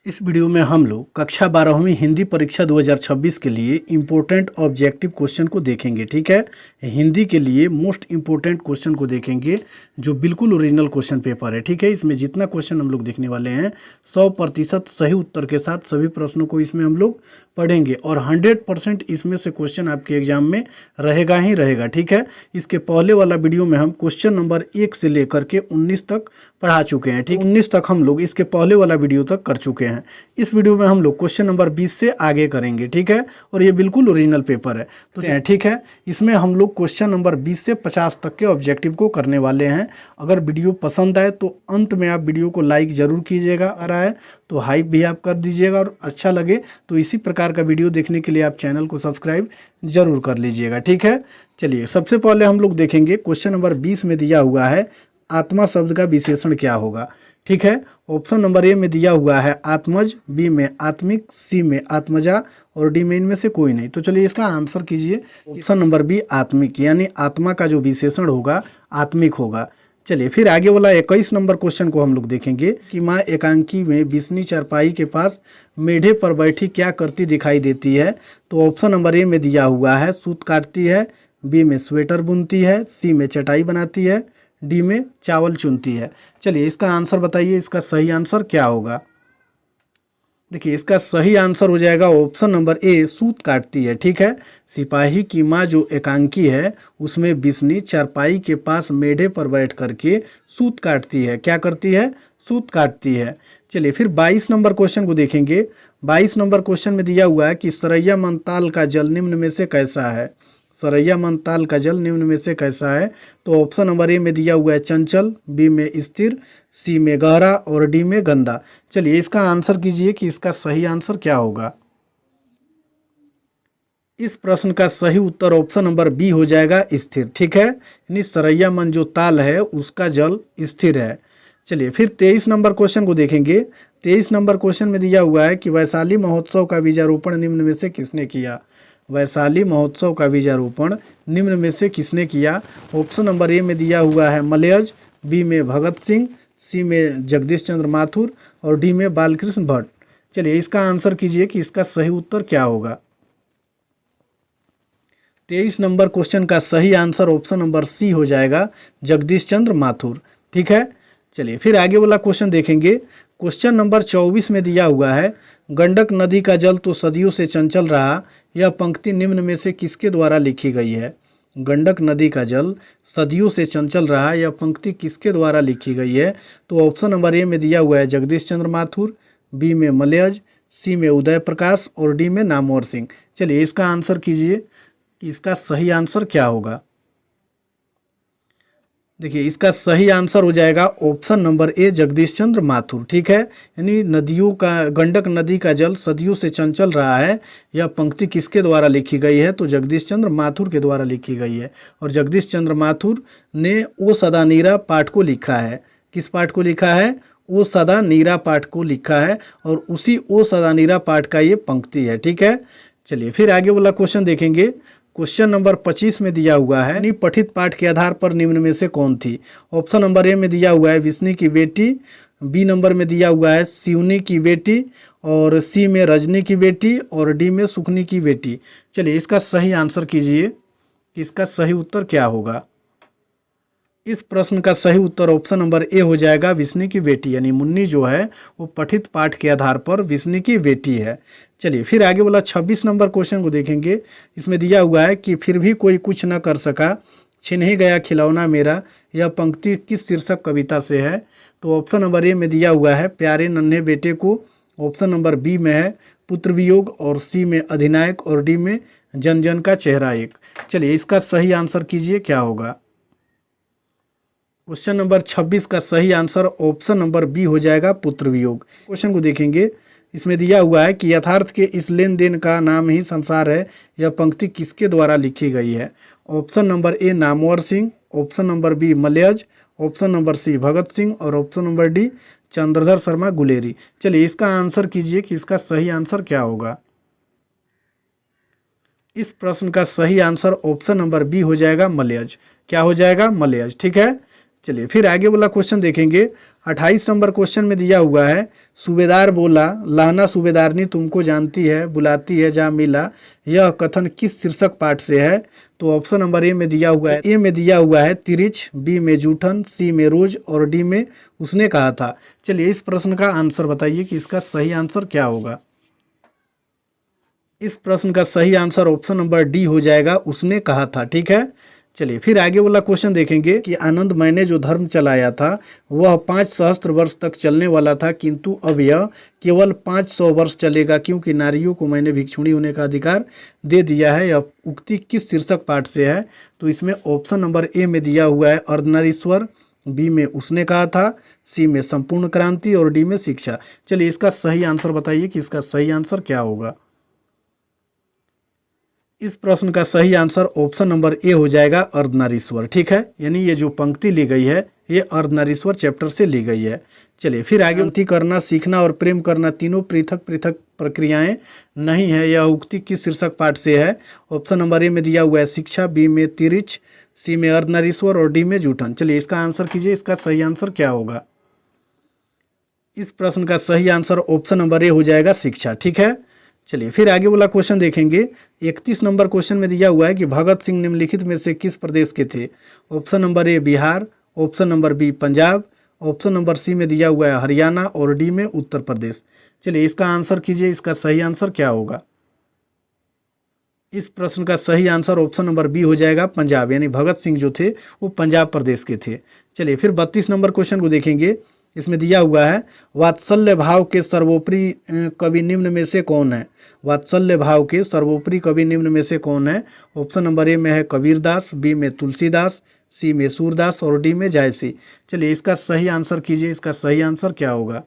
इस वीडियो में हम लोग कक्षा 12वीं हिंदी परीक्षा 2026 के लिए इम्पोर्टेंट ऑब्जेक्टिव क्वेश्चन को देखेंगे। ठीक है, हिंदी के लिए मोस्ट इम्पोर्टेंट क्वेश्चन को देखेंगे जो बिल्कुल ओरिजिनल क्वेश्चन पेपर है। ठीक है, इसमें जितना क्वेश्चन हम लोग देखने वाले हैं 100% सही उत्तर के साथ सभी प्रश्नों को इसमें हम लोग पढ़ेंगे और 100% इसमें से क्वेश्चन आपके एग्जाम में रहेगा ही रहेगा। ठीक है, इसके पहले वाला वीडियो में हम क्वेश्चन नंबर 1 से लेकर के 19 तक पढ़ा चुके हैं। ठीक, 19 तक हम लोग इसके पहले वाला वीडियो तक कर चुके हैं। इस वीडियो में हम लोग क्वेश्चन नंबर 20 से आगे करेंगे। ठीक है, और ये बिल्कुल ओरिजिनल पेपर है तो ठीक है, इसमें हम लोग क्वेश्चन नंबर 20 से 50 तक के ऑब्जेक्टिव को करने वाले हैं। अगर वीडियो पसंद आए तो अंत में आप वीडियो को लाइक जरूर कीजिएगा, आ रहा है तो हाइप भी आप कर दीजिएगा, और अच्छा लगे तो इसी प्रकार का वीडियो देखने के लिए आप चैनल को सब्सक्राइब जरूर कर लीजिएगा। ठीक है, चलिए सबसे पहले हम लोग देखेंगे क्वेश्चन नंबर 20 में दिया हुआ है आत्मा शब्द का विशेषण क्या होगा। ठीक है, ऑप्शन नंबर ए में दिया हुआ है आत्मज, बी में आत्मिक, सी में आत्मजा और डी में इनमें से कोई नहीं। तो चलिए इसका आंसर कीजिए। ऑप्शन नंबर बी आत्मिक, यानी आत्मा का जो विशेषण होगा आत्मिक होगा। चलिए फिर आगे वाला 21 नंबर क्वेश्चन को हम लोग देखेंगे कि माँ एकांकी में बिस्नी चारपाई के पास मेढ़े पर बैठी क्या करती दिखाई देती है। तो ऑप्शन नंबर ए में दिया हुआ है सूत काटती है, बी में स्वेटर बुनती है, सी में चटाई बनाती है, डी में चावल चुनती है। चलिए इसका आंसर बताइए, इसका सही आंसर क्या होगा। देखिए इसका सही आंसर हो जाएगा ऑप्शन नंबर ए सूत काटती है। ठीक है, सिपाही की माँ जो एकांकी है उसमें बिस्नी चारपाई के पास मेढ़े पर बैठ करके सूत काटती है। क्या करती है? सूत काटती है। चलिए फिर 22 नंबर क्वेश्चन को देखेंगे। 22 नंबर क्वेश्चन में दिया हुआ है कि सरैया मनताल का जल निम्न में से कैसा है। सरैया मनताल का जल निम्न में से कैसा है। तो ऑप्शन नंबर ए में दिया हुआ है चंचल, बी में स्थिर, सी में गहरा और डी में गंदा। चलिए इसका आंसर कीजिए कि इसका सही आंसर क्या होगा। इस प्रश्न का सही उत्तर ऑप्शन नंबर बी हो जाएगा स्थिर। ठीक है, यानी सरैया मन जो ताल है उसका जल स्थिर है। चलिए फिर 23 नंबर क्वेश्चन को देखेंगे। 23 नंबर क्वेश्चन में दिया हुआ है कि वैशाली महोत्सव का बीजारोपण निम्न में से किसने किया। वैशाली महोत्सव का बीजारोपण निम्न में से किसने किया। ऑप्शन नंबर ए में दिया हुआ है मलयज, बी में भगत सिंह, सी में जगदीश चंद्र माथुर और डी में बालकृष्ण भट्ट। चलिए इसका आंसर कीजिए कि इसका सही उत्तर क्या होगा। 23 नंबर क्वेश्चन का सही आंसर ऑप्शन नंबर सी हो जाएगा जगदीश चंद्र माथुर। ठीक है, चलिए फिर आगे वाला क्वेश्चन देखेंगे। क्वेश्चन नंबर 24 में दिया हुआ है गंडक नदी का जल तो सदियों से चंचल रहा, यह पंक्ति निम्न में से किसके द्वारा लिखी गई है। गंडक नदी का जल सदियों से चंचल रहा, यह पंक्ति किसके द्वारा लिखी गई है। तो ऑप्शन नंबर ए में दिया हुआ है जगदीश चंद्र माथुर, बी में मलयज, सी में उदय प्रकाश और डी में नामवर सिंह। चलिए इसका आंसर कीजिए कि इसका सही आंसर क्या होगा। देखिए इसका सही आंसर हो जाएगा ऑप्शन नंबर ए जगदीश चंद्र माथुर। ठीक है, यानी नदियों का गंडक नदी का जल सदियों से चंचल रहा है, यह पंक्ति किसके द्वारा लिखी गई है। तो जगदीश चंद्र माथुर के द्वारा लिखी गई है। और जगदीश चंद्र माथुर ने ओ सदा नीरा पाठ को लिखा है। किस पाठ को लिखा है? ओ सदा नीरा पाठ को लिखा है, और उसी ओ सदा नीरा पाठ का ये पंक्ति है। ठीक है, चलिए फिर आगे वाला क्वेश्चन देखेंगे। क्वेश्चन नंबर 25 में दिया हुआ है पठित पाठ के आधार पर निम्न में से कौन थी। ऑप्शन नंबर ए में दिया हुआ है विष्णु की बेटी, बी नंबर में दिया हुआ है सिवनी की बेटी और सी में रजनी की बेटी और डी में सुखनी की बेटी। चलिए इसका सही आंसर कीजिए कि इसका सही उत्तर क्या होगा। इस प्रश्न का सही उत्तर ऑप्शन नंबर ए हो जाएगा विष्णु की बेटी, यानी मुन्नी जो है वो पठित पाठ के आधार पर विष्णु की बेटी है। चलिए फिर आगे वाला 26 नंबर क्वेश्चन को देखेंगे। इसमें दिया हुआ है कि फिर भी कोई कुछ न कर सका, छिन ही गया खिलौना मेरा, यह पंक्ति किस शीर्षक कविता से है। तो ऑप्शन नंबर ए में दिया हुआ है प्यारे नन्हे बेटे को, ऑप्शन नंबर बी में है पुत्र वियोग और सी में अधिनायक और डी में जन जन का चेहरा एक। चलिए इसका सही आंसर कीजिए क्या होगा। क्वेश्चन नंबर 26 का सही आंसर ऑप्शन नंबर बी हो जाएगा पुत्र वियोग। क्वेश्चन को देखेंगे। इसमें दिया हुआ है कि यथार्थ के इस लेन देन का नाम ही संसार है, यह पंक्ति किसके द्वारा लिखी गई है। Option number A Namvar Singh, option number B Malayaj, option number C Bhagat Singh और option number D Chandradhar Sharma Guleri. चलिए इसका आंसर कीजिए कि इसका सही आंसर क्या होगा। इस प्रश्न का सही आंसर ऑप्शन नंबर बी हो जाएगा मलयज। क्या हो जाएगा? मलयज। ठीक है, चलिए फिर आगे वाला क्वेश्चन देखेंगे। 28 नंबर क्वेश्चन में दिया हुआ है, सूबेदार बोला लहना सूबेदारनी तुमको जानती है बुलाती है जा मिला, यह कथन किस शीर्षक पाठ से है? तो ऑप्शन नंबर ए में दिया हुआ है, ए में दिया हुआ है तिरिच, बी में जूठन, सी में रोज और डी में उसने कहा था। चलिए इस प्रश्न का आंसर बताइए कि इसका सही आंसर क्या होगा। इस प्रश्न का सही आंसर ऑप्शन नंबर डी हो जाएगा, उसने कहा था। ठीक है, चलिए फिर आगे वाला क्वेश्चन देखेंगे कि आनंदमय ने जो धर्म चलाया था वह 5 सहस्त्र वर्ष तक चलने वाला था, किंतु अब यह केवल 500 वर्ष चलेगा क्योंकि नारियों को मैंने भिक्षुणी होने का अधिकार दे दिया है। यह उक्ति किस शीर्षक पाठ से है? तो इसमें ऑप्शन नंबर ए में दिया हुआ है अर्धनारीश्वर, बी में उसने कहा था, सी में संपूर्ण क्रांति और डी में शिक्षा। चलिए इसका सही आंसर बताइए कि इसका सही आंसर क्या होगा। इस प्रश्न का सही आंसर ऑप्शन नंबर ए हो जाएगा अर्धनारीश्वर। ठीक है, यानी ये जो पंक्ति ली गई है ये अर्धनारीश्वर चैप्टर से ली गई है। चलिए फिर आगे, उक्ति करना, सीखना और प्रेम करना तीनों पृथक पृथक प्रक्रियाएं नहीं है, यह उक्ति किस शीर्षक पाठ से है? ऑप्शन नंबर ए में दिया हुआ है शिक्षा, बी में तिरिच, सी में अर्धनारीश्वर और डी में जूठन। चलिए इसका आंसर कीजिए, इसका सही आंसर क्या होगा। इस प्रश्न का सही आंसर ऑप्शन नंबर ए हो जाएगा शिक्षा। ठीक है, चलिए फिर आगे वाला क्वेश्चन देखेंगे। 31 नंबर क्वेश्चन में दिया हुआ है कि भगत सिंह निम्नलिखित में से किस प्रदेश के थे? Option number A Bihar, option number B Punjab, option number C में दिया हुआ है हरियाणा और डी में उत्तर प्रदेश। चलिए इसका आंसर कीजिए, इसका सही आंसर क्या होगा। इस प्रश्न का सही आंसर ऑप्शन नंबर बी हो जाएगा पंजाब, यानी भगत सिंह जो थे वो पंजाब प्रदेश के थे। चलिए फिर 32 नंबर क्वेश्चन को देखेंगे। इसमें दिया हुआ है वात्सल्य भाव के सर्वोपरि कवि निम्न में से कौन है? वात्सल्य भाव के सर्वोपरि कवि निम्न में से कौन है? ऑप्शन नंबर ए में है कबीरदास, बी में तुलसीदास, सी में सूरदास और डी में जायसी। चलिए इसका सही आंसर कीजिए, इसका सही आंसर क्या होगा।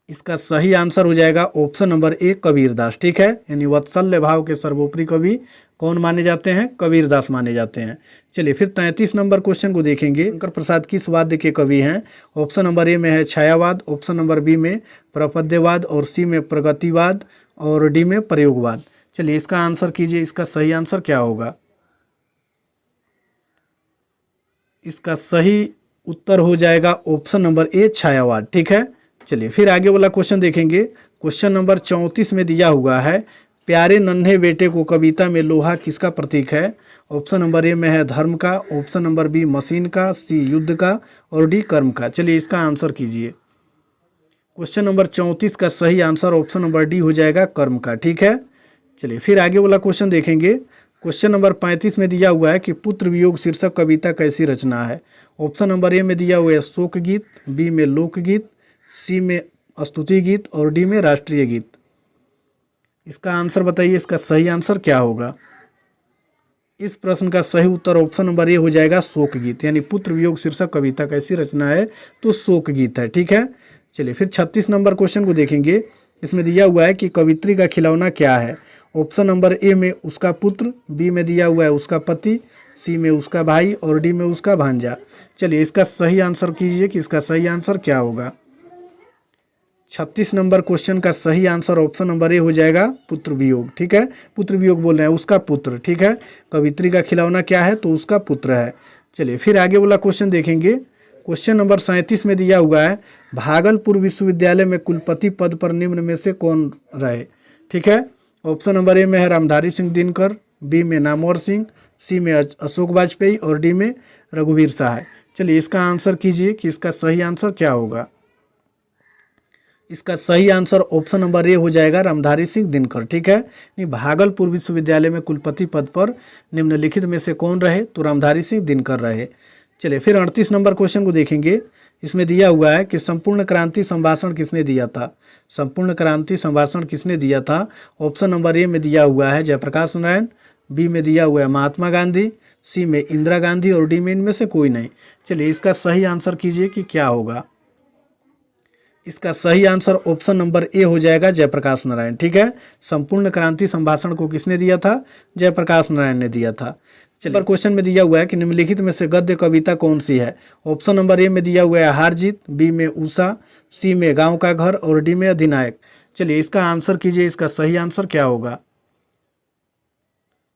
इसका सही आंसर हो जाएगा ऑप्शन नंबर ए कबीरदास। ठीक है, यानी वात्सल्य भाव के सर्वोपरि कवि कौन माने जाते हैं? कबीरदास माने जाते हैं। चलिए फिर 33 नंबर क्वेश्चन को देखेंगे। शंकर प्रसाद किस वाद्य के कवि हैं? ऑप्शन नंबर ए में है छायावाद, ऑप्शन नंबर बी में प्रपद्यवाद और सी में प्रगतिवाद और डी में प्रयोगवाद। चलिए इसका आंसर कीजिए, इसका सही आंसर क्या होगा। इसका सही उत्तर हो जाएगा ऑप्शन नंबर ए छायावाद। ठीक है, चलिए फिर आगे वाला क्वेश्चन देखेंगे। क्वेश्चन नंबर 34 में दिया हुआ है प्यारे नन्हे बेटे को कविता में लोहा किसका प्रतीक है? ऑप्शन नंबर ए में है धर्म का, ऑप्शन नंबर बी मशीन का, सी युद्ध का और डी कर्म का। चलिए इसका आंसर कीजिए। क्वेश्चन नंबर 34 का सही आंसर ऑप्शन नंबर डी हो जाएगा कर्म का। ठीक है, चलिए फिर आगे वाला क्वेश्चन देखेंगे। क्वेश्चन नंबर 35 में दिया हुआ है कि पुत्र वियोग शीर्षक कविता कैसी रचना है? ऑप्शन नंबर ए में दिया हुआ है शोक गीत, बी में लोकगीत, सी में स्तुति गीत और डी में राष्ट्रीय गीत। इसका आंसर बताइए, इसका सही आंसर क्या होगा। इस प्रश्न का सही उत्तर ऑप्शन नंबर ए हो जाएगा शोक गीत, यानी पुत्र वियोग शीर्षक कविता कैसी रचना है? तो शोक गीत है। ठीक है, चलिए फिर 36 नंबर क्वेश्चन को देखेंगे। इसमें दिया हुआ है कि कवित्री का खिलौना क्या है? ऑप्शन नंबर ए में उसका पुत्र, बी में दिया हुआ है उसका पति, सी में उसका भाई और डी में उसका भांजा। चलिए इसका सही आंसर कीजिए कि इसका सही आंसर क्या होगा। 36 नंबर क्वेश्चन का सही आंसर ऑप्शन नंबर ए हो जाएगा पुत्र वियोग। ठीक है, पुत्र वियोग बोल रहे हैं, उसका पुत्र। ठीक है, कवित्री का खिलौना क्या है? तो उसका पुत्र है। चलिए फिर आगे वाला क्वेश्चन देखेंगे। क्वेश्चन नंबर 37 में दिया हुआ है भागलपुर विश्वविद्यालय में कुलपति पद पर निम्न में से कौन रहे? ठीक है, ऑप्शन नंबर ए में है रामधारी सिंह दिनकर, बी में नामवर सिंह, सी में अशोक वाजपेयी और डी में रघुवीर सहाय। चलिए इसका आंसर कीजिए कि इसका सही आंसर क्या होगा। इसका सही आंसर ऑप्शन नंबर ए हो जाएगा रामधारी सिंह दिनकर। ठीक है, नहीं भागलपुर विश्वविद्यालय में कुलपति पद पर निम्नलिखित में से कौन रहे? तो रामधारी सिंह दिनकर रहे। चलिए फिर 38 नंबर क्वेश्चन को देखेंगे। इसमें दिया हुआ है कि संपूर्ण क्रांति संभाषण किसने दिया था? संपूर्ण क्रांति संभाषण किसने दिया था? ऑप्शन नंबर ए में दिया हुआ है जयप्रकाश नारायण, बी में दिया हुआ है महात्मा गांधी, सी में इंदिरा गांधी और डी में इनमें से कोई नहीं। चलिए इसका सही आंसर कीजिए कि क्या होगा। इसका सही आंसर ऑप्शन नंबर ए हो जाएगा जयप्रकाश नारायण। ठीक है, संपूर्ण क्रांति संभाषण को किसने दिया था? जयप्रकाश नारायण ने दिया था। चलिए क्वेश्चन में दिया हुआ है कि निम्नलिखित में से गद्य कविता कौन सी है? ऑप्शन नंबर ए में दिया हुआ है हार जीत, बी में उषा, सी में गांव का घर और डी में अधिनायक। चलिए इसका आंसर कीजिए, इसका सही आंसर क्या होगा।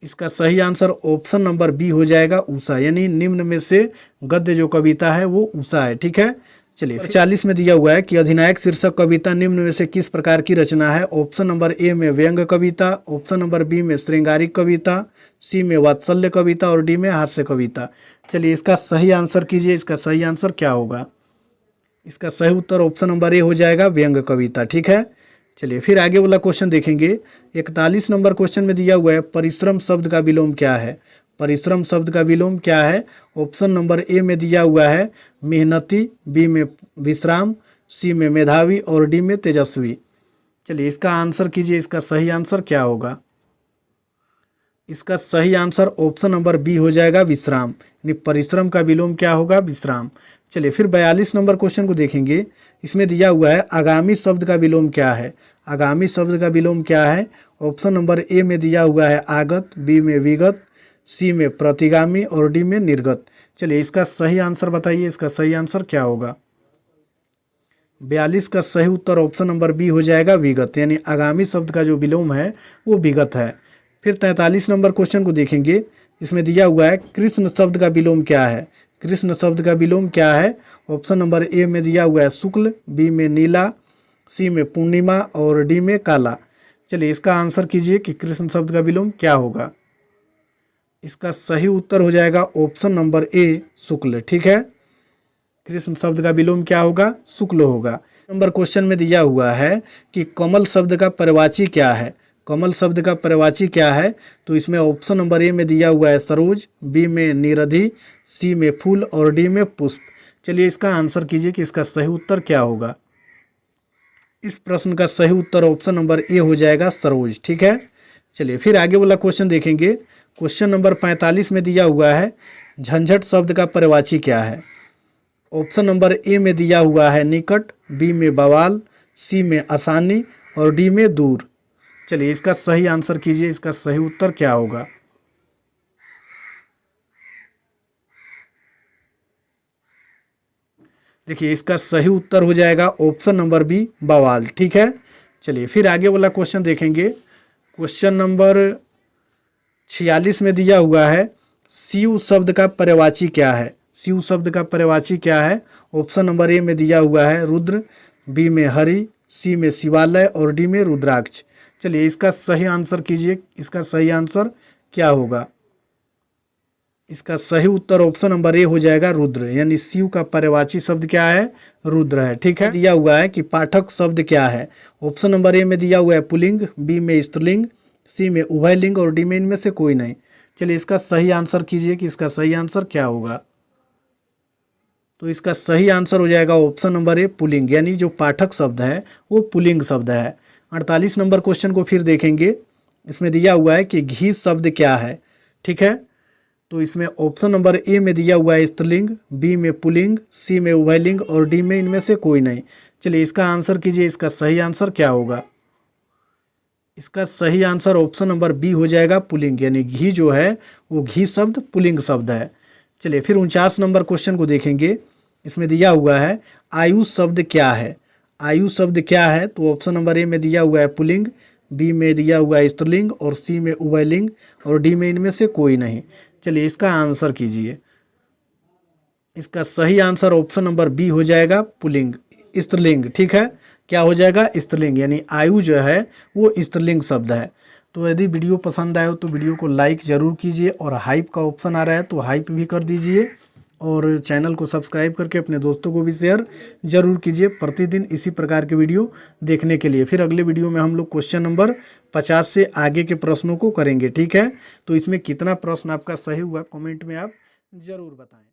इसका सही आंसर ऑप्शन नंबर बी हो जाएगा उषा, यानी निम्न में से गद्य जो कविता है वो उषा है। ठीक है, चलिए 40 में दिया हुआ है कि अधिनायक शीर्षक कविता निम्न में से किस प्रकार की रचना है। ऑप्शन नंबर ए में व्यंग्य कविता, ऑप्शन नंबर बी में श्रृंगारिक कविता, सी में वात्सल्य कविता और डी में हास्य कविता। चलिए इसका सही आंसर कीजिए, इसका सही आंसर क्या होगा। इसका सही उत्तर ऑप्शन नंबर ए हो जाएगा व्यंग्य कविता। ठीक है, चलिए फिर आगे वाला क्वेश्चन देखेंगे। 41 नंबर क्वेश्चन में दिया हुआ है परिश्रम शब्द का विलोम क्या है। परिश्रम शब्द का विलोम क्या है। ऑप्शन नंबर ए में दिया हुआ है मेहनती, बी में विश्राम, सी में मेधावी और डी में तेजस्वी। चलिए इसका आंसर कीजिए, इसका सही आंसर क्या होगा। इसका सही आंसर ऑप्शन नंबर बी हो जाएगा विश्राम, यानी परिश्रम का विलोम क्या होगा, विश्राम। चलिए फिर 42 नंबर क्वेश्चन को देखेंगे। इसमें दिया हुआ है आगामी शब्द का विलोम क्या है। आगामी शब्द का विलोम क्या है। ऑप्शन नंबर ए में दिया हुआ है आगत, बी में विगत, सी में प्रतिगामी और डी में निर्गत। चलिए इसका सही आंसर बताइए, इसका सही आंसर क्या होगा। 42 का सही उत्तर ऑप्शन नंबर बी हो जाएगा विगत, यानी आगामी शब्द का जो विलोम है वो विगत है। फिर 43 नंबर क्वेश्चन को देखेंगे। इसमें दिया हुआ है कृष्ण शब्द का विलोम क्या है। कृष्ण शब्द का विलोम क्या है। ऑप्शन नंबर ए में दिया हुआ है शुक्ल, बी में नीला, सी में पूर्णिमा और डी में काला। चलिए इसका आंसर कीजिए कि कृष्ण शब्द का विलोम क्या होगा। इसका सही उत्तर हो जाएगा ऑप्शन नंबर ए शुक्ल। ठीक है, कृष्ण शब्द का विलोम क्या होगा, शुक्ल होगा। नंबर क्वेश्चन में दिया हुआ है कि कमल शब्द का पर्यायवाची क्या है। कमल शब्द का पर्यायवाची क्या है। तो इसमें ऑप्शन नंबर ए में दिया हुआ है सरोज, बी में निरधि, सी में फूल और डी में पुष्प। चलिए इसका आंसर कीजिए कि इसका सही उत्तर क्या होगा। इस प्रश्न का सही उत्तर ऑप्शन नंबर ए हो जाएगा सरोज। ठीक है, चलिए फिर आगे वाला क्वेश्चन देखेंगे। क्वेश्चन नंबर 45 में दिया हुआ है झंझट शब्द का पर्यायवाची क्या है। ऑप्शन नंबर ए में दिया हुआ है निकट, बी में बवाल, सी में आसानी और डी में दूर। चलिए इसका सही आंसर कीजिए, इसका सही उत्तर क्या होगा। देखिए इसका सही उत्तर हो जाएगा ऑप्शन नंबर बी बवाल। ठीक है, चलिए फिर आगे वाला क्वेश्चन देखेंगे। क्वेश्चन नंबर 46 में दिया हुआ है शिव शब्द का पर्यायवाची क्या है। शिव शब्द का पर्यायवाची क्या है। ऑप्शन नंबर ए में दिया हुआ है रुद्र, बी में हरि, सी में शिवालय और डी में रुद्राक्ष। चलिए इसका सही आंसर कीजिए, इसका सही आंसर क्या होगा। इसका सही उत्तर ऑप्शन नंबर ए हो जाएगा रुद्र, यानी शिव का पर्यायवाची शब्द क्या है, रुद्र है। ठीक है, दिया हुआ है कि पाठक शब्द क्या है। ऑप्शन नंबर ए में दिया हुआ है पुल्लिंग, बी में स्त्रीलिंग, सी में उभयलिंग और डी में इनमें से कोई नहीं। चलिए इसका सही आंसर कीजिए कि इसका सही आंसर क्या होगा। तो इसका सही आंसर हो जाएगा ऑप्शन नंबर ए पुल्लिंग, यानी जो पाठक शब्द है वो पुल्लिंग शब्द है। 48 नंबर क्वेश्चन को फिर देखेंगे। इसमें दिया हुआ है कि घी शब्द क्या है। ठीक है, तो इसमें ऑप्शन नंबर ए में दिया हुआ है स्त्रीलिंग, बी में पुल्लिंग, सी में उभयलिंग और डी में इनमें से कोई नहीं। चलिए इसका आंसर कीजिए, इसका सही आंसर क्या होगा। इसका सही आंसर ऑप्शन नंबर बी हो जाएगा पुल्लिंग, यानी घी जो है वो घी शब्द पुल्लिंग शब्द है। चलिए फिर 49 नंबर क्वेश्चन को देखेंगे। इसमें दिया हुआ है आयु शब्द क्या है। आयु शब्द क्या है। तो ऑप्शन नंबर ए में दिया हुआ है पुल्लिंग, बी में दिया हुआ है स्त्रीलिंग और सी में उभयलिंग और डी में इनमें से कोई नहीं। चलिए इसका आंसर कीजिए। इसका सही आंसर ऑप्शन नंबर बी हो जाएगा पुल्लिंग, स्त्रीलिंग। ठीक है, क्या हो जाएगा, स्त्रीलिंग, यानी आयु जो है वो स्त्रीलिंग शब्द है। तो यदि वीडियो पसंद आए तो वीडियो को लाइक ज़रूर कीजिए और हाइप का ऑप्शन आ रहा है तो हाइप भी कर दीजिए और चैनल को सब्सक्राइब करके अपने दोस्तों को भी शेयर जरूर कीजिए प्रतिदिन इसी प्रकार के वीडियो देखने के लिए। फिर अगले वीडियो में हम लोग क्वेश्चन नंबर 50 से आगे के प्रश्नों को करेंगे। ठीक है, तो इसमें कितना प्रश्न आपका सही हुआ कमेंट में आप ज़रूर बताएं।